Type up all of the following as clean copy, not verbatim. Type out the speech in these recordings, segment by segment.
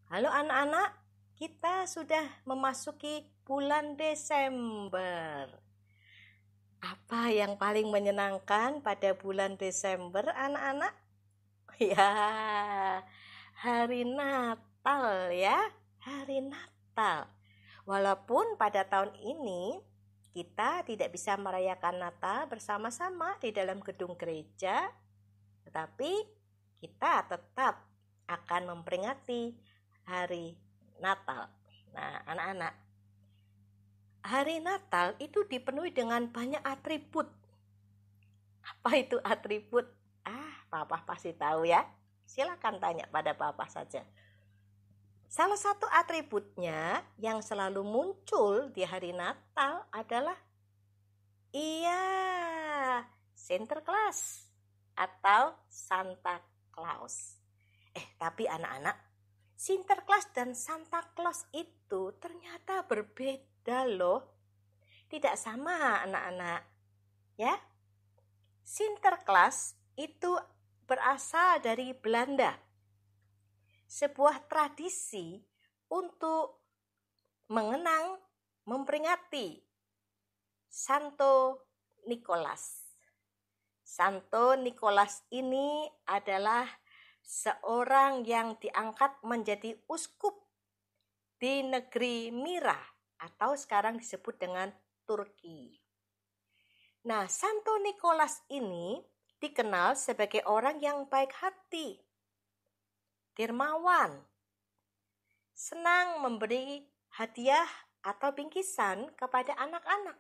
Halo anak-anak, kita sudah memasuki bulan Desember. Apa yang paling menyenangkan pada bulan Desember, anak-anak? Ya, hari Natal ya, hari Natal. Walaupun pada tahun ini kita tidak bisa merayakan Natal bersama-sama di dalam gedung gereja, tetapi kita tetap akan memperingati hari Natal. Nah, anak-anak, hari Natal itu dipenuhi dengan banyak atribut. Apa itu atribut? Papa pasti tahu ya. Silakan tanya pada Papa saja. Salah satu atributnya yang selalu muncul di hari Natal adalah Sinterklas atau Santa Claus. Tapi anak-anak, Sinterklas dan Santa Claus itu ternyata berbeda loh. Tidak sama anak-anak. Ya. Sinterklas itu berasal dari Belanda. Sebuah tradisi untuk mengenang, memperingati Santo Nicholas. Santo Nicholas ini adalah seorang yang diangkat menjadi uskup di negeri Mira atau sekarang disebut dengan Turki. Nah, Santo Nicholas ini dikenal sebagai orang yang baik hati, dermawan, senang memberi hadiah atau bingkisan kepada anak-anak.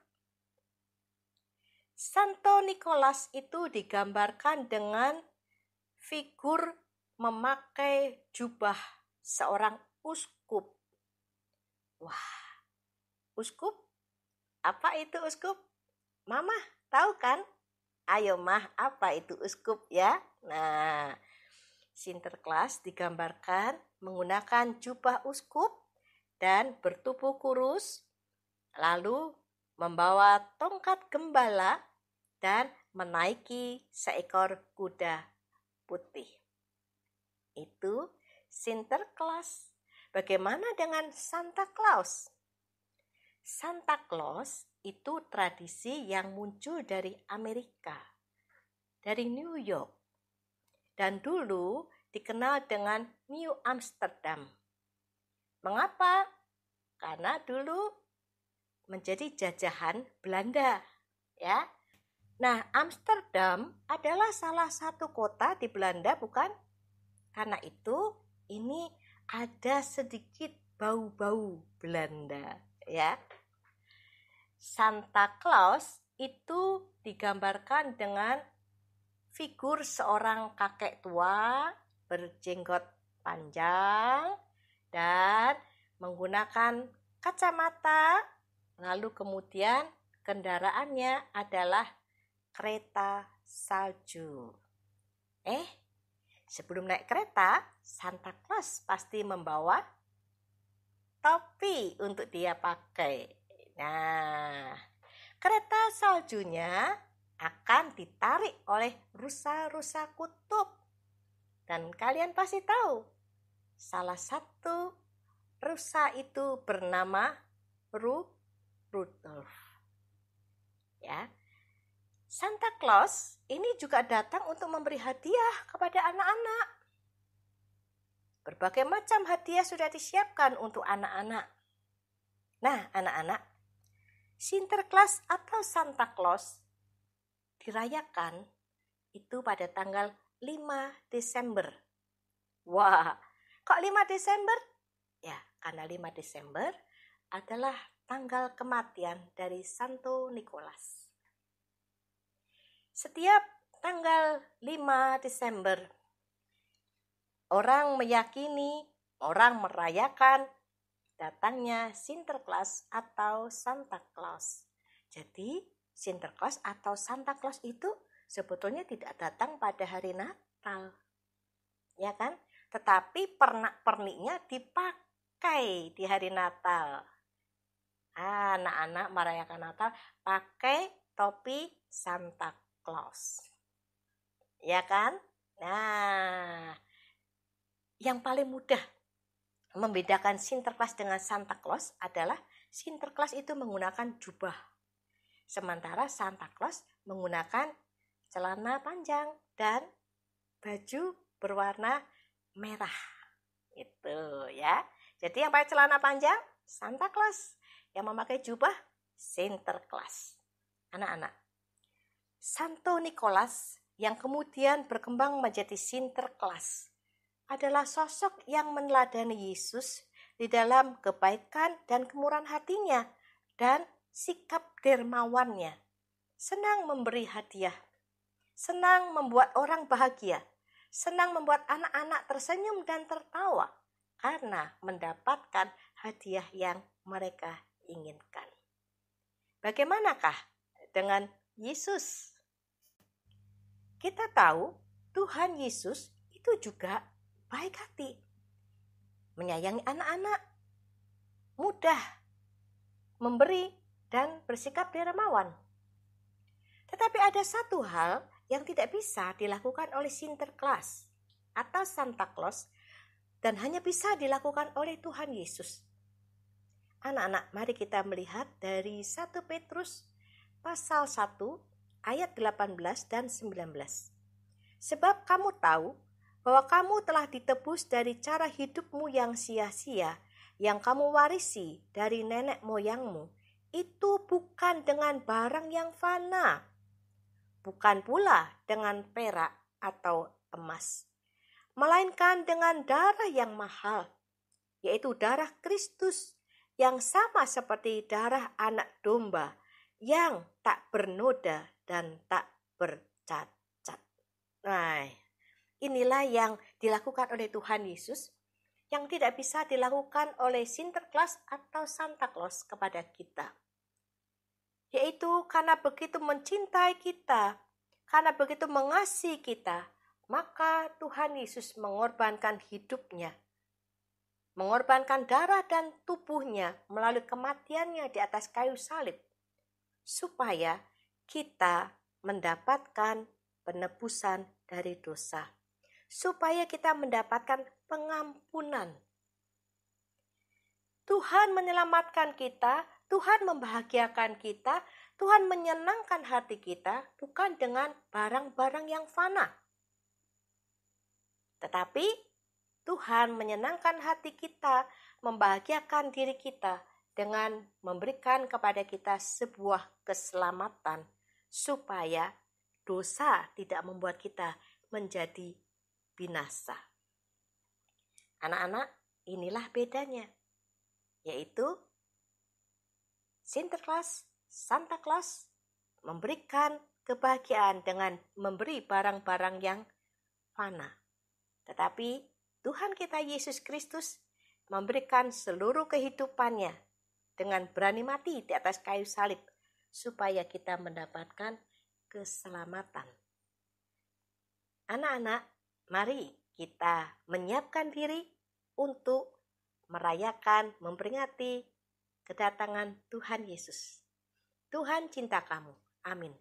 Santo Nicholas itu digambarkan dengan figur memakai jubah seorang uskup. Wah, uskup? Apa itu uskup? Mama tahu kan? Ayo Mah, apa itu uskup ya? Nah, Sinterklas digambarkan menggunakan jubah uskup dan bertubuh kurus, lalu membawa tongkat gembala dan menaiki seekor kuda putih. Itu Sinterklas. Bagaimana dengan Santa Claus? Santa Claus itu tradisi yang muncul dari Amerika, dari New York, dan dulu dikenal dengan New Amsterdam. Mengapa? Karena dulu menjadi jajahan Belanda, ya. Nah, Amsterdam adalah salah satu kota di Belanda, bukan? Karena itu ini ada sedikit bau-bau Belanda, ya. Santa Claus itu digambarkan dengan figur seorang kakek tua berjenggot panjang dan menggunakan kacamata, lalu kemudian kendaraannya adalah kereta salju. Sebelum naik kereta, Santa Claus pasti membawa topi untuk dia pakai. Nah, kereta saljunya akan ditarik oleh rusa-rusa kutub. Dan kalian pasti tahu, salah satu rusa itu bernama Rudolf. Ya. Santa Claus ini juga datang untuk memberi hadiah kepada anak-anak. Berbagai macam hadiah sudah disiapkan untuk anak-anak. Nah, anak-anak, Sinterklas atau Santa Claus dirayakan itu pada tanggal 5 Desember. Wah, kok 5 Desember? Ya, karena 5 Desember adalah tanggal kematian dari Santo Nicholas. Setiap tanggal 5 Desember, orang meyakini, orang merayakan datangnya Sinterklas atau Santa Claus. Jadi, Sinterklas atau Santa Claus itu sebetulnya tidak datang pada hari Natal. Ya kan? Tetapi pernak-perniknya dipakai di hari Natal. Anak-anak merayakan Natal pakai topi Santa Claus. Ya kan? Nah, yang paling mudah membedakan Sinterklas dengan Santa Claus adalah Sinterklas itu menggunakan jubah, sementara Santa Claus menggunakan celana panjang dan baju berwarna merah. Itu ya. Jadi yang pakai celana panjang Santa Claus, yang memakai jubah Sinterklas. Anak-anak, Santo Nicholas yang kemudian berkembang menjadi Sinterklas adalah sosok yang meneladani Yesus di dalam kebaikan dan kemurahan hatinya dan sikap dermawannya. Senang memberi hadiah, senang membuat orang bahagia, senang membuat anak-anak tersenyum dan tertawa karena mendapatkan hadiah yang mereka inginkan. Bagaimanakah dengan Yesus? Kita tahu Tuhan Yesus itu juga baik hati, menyayangi anak-anak, mudah memberi dan bersikap dermawan. Tetapi ada satu hal yang tidak bisa dilakukan oleh Sinterklas atau Santa Claus dan hanya bisa dilakukan oleh Tuhan Yesus. Anak-anak, mari kita melihat dari 1 Petrus pasal 1 ayat 18 dan 19. Sebab kamu tahu bahwa kamu telah ditebus dari cara hidupmu yang sia-sia, yang kamu warisi dari nenek moyangmu, itu bukan dengan barang yang fana, bukan pula dengan perak atau emas, melainkan dengan darah yang mahal, yaitu darah Kristus, yang sama seperti darah anak domba, yang tak bernoda dan tak bercacat. Nah, inilah yang dilakukan oleh Tuhan Yesus yang tidak bisa dilakukan oleh Sinterklas atau Santa Claus kepada kita. Yaitu karena begitu mencintai kita, karena begitu mengasihi kita, maka Tuhan Yesus mengorbankan hidupnya, mengorbankan darah dan tubuhnya melalui kematiannya di atas kayu salib, supaya kita mendapatkan penebusan dari dosa, supaya kita mendapatkan pengampunan. Tuhan menyelamatkan kita, Tuhan membahagiakan kita, Tuhan menyenangkan hati kita bukan dengan barang-barang yang fana. Tetapi Tuhan menyenangkan hati kita, membahagiakan diri kita dengan memberikan kepada kita sebuah keselamatan supaya dosa tidak membuat kita menjadi binasa. Anak-anak, inilah bedanya, yaitu Sinterklas, Santa Claus memberikan kebahagiaan dengan memberi barang-barang yang fana. Tetapi Tuhan kita Yesus Kristus memberikan seluruh kehidupannya dengan berani mati di atas kayu salib supaya kita mendapatkan keselamatan. Anak-anak, mari kita menyiapkan diri untuk merayakan, memperingati kedatangan Tuhan Yesus. Tuhan cinta kamu. Amin.